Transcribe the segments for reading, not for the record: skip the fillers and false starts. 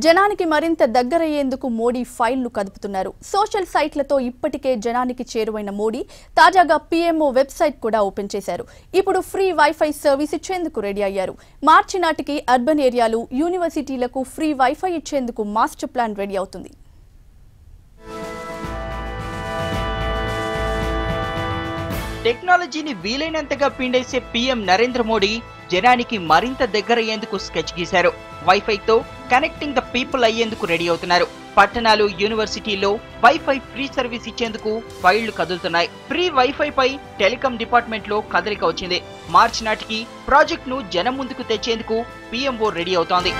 జనానికి మరింత దగ్గరయ్యేందుకు మోడీ ఫైళ్లు కదుపుతున్నారు. సోషల్ సైట్లతో ఇప్పటికే జనానికి చేరువైన మోడీ తాజాగా పీఎంఓ వెబ్సైట్ కూడా ఓపెన్ చేశారు. ఇప్పుడు ఫ్రీ వైఫై సర్వీస్ ఇచ్చేందుకు రెడీ అయ్యారు. మార్చి నాటికి అర్బన్ ఏరియాలు, యూనివర్సిటీలకు ఫ్రీ వైఫై ఇచ్చేందుకు మాస్టర్ ప్లాన్ రెడీ అవుతుంది. టెక్నాలజీని వీలైనంతగా పిండేసే పీఎం నరేంద్ర మోడీ జనానికి మరింత దగ్గరయ్యేందుకు స్కెచ్ గీశారు. వైఫైతో కనెక్టింగ్ ద పీపుల్ అయ్యేందుకు రెడీ అవుతున్నారు. పట్టణాలు, యూనివర్సిటీల్లో వైఫై ఫ్రీ సర్వీస్ ఇచ్చేందుకు ఫైళ్లు కదులుతున్నాయి. ఫ్రీ వైఫై పై టెలికాం డిపార్ట్మెంట్ లో కదలిక వచ్చింది. మార్చి నాటికి ప్రాజెక్ట్ ను జనం ముందుకు తెచ్చేందుకు పీఎంఓ రెడీ అవుతోంది.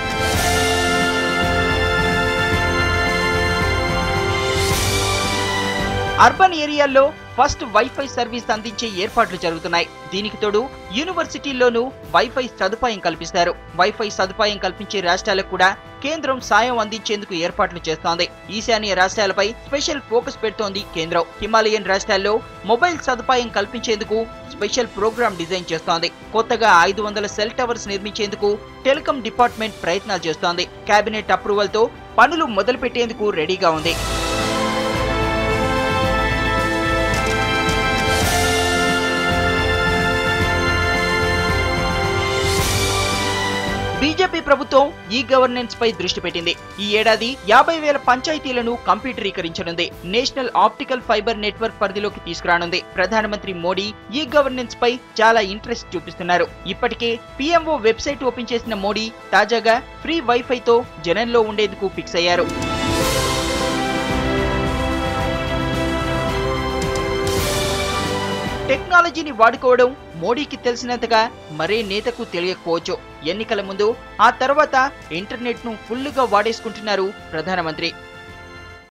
అర్బన్ ఏరియాల్లో ఫస్ట్ వైఫై సర్వీస్ అందించే ఏర్పాట్లు జరుగుతున్నాయి. దీనికి తోడు యూనివర్సిటీల్లోనూ వైఫై సదుపాయం కల్పిస్తారు. వైఫై సదుపాయం కల్పించే రాష్ట్రాలకు కూడా కేంద్రం సాయం అందించేందుకు ఏర్పాట్లు చేస్తోంది. ఈశాన్య రాష్ట్రాలపై స్పెషల్ ఫోకస్ పెడుతోంది కేంద్రం. హిమాలయన్ రాష్ట్రాల్లో మొబైల్ సదుపాయం కల్పించేందుకు స్పెషల్ ప్రోగ్రామ్ డిజైన్ చేస్తోంది. కొత్తగా 500 సెల్ టవర్స్ నిర్మించేందుకు టెలికాం డిపార్ట్మెంట్ ప్రయత్నాలు చేస్తోంది. కేబినెట్ అప్రూవల్ తో పనులు మొదలుపెట్టేందుకు రెడీగా ఉంది. బీజేపీ ప్రభుత్వం ఈ గవర్నెన్స్ పై దృష్టి పెట్టింది. ఈ ఏడాది 50,000 పంచాయతీలను కంప్యూటరీకరించనుంది. నేషనల్ ఆప్టికల్ ఫైబర్ నెట్వర్క్ పరిధిలోకి తీసుకురానుంది. ప్రధానమంత్రి మోడీ ఈ గవర్నెన్స్ పై చాలా ఇంట్రెస్ట్ చూపిస్తున్నారు. ఇప్పటికే పీఎంఓ వెబ్సైట్ ఓపెన్ చేసిన మోడీ తాజాగా ఫ్రీ వైఫైతో జనంలో ఉండేందుకు ఫిక్స్ అయ్యారు. టెక్నాలజీని వాడుకోవడం మోడీకి తెలిసినంతగా మరే నేతకు తెలియకపోవచ్చు. ఎన్నికల ముందు, ఆ తర్వాత ఇంటర్నెట్ ను ఫుల్లుగా వాడేసుకుంటున్నారు ప్రధానమంత్రి.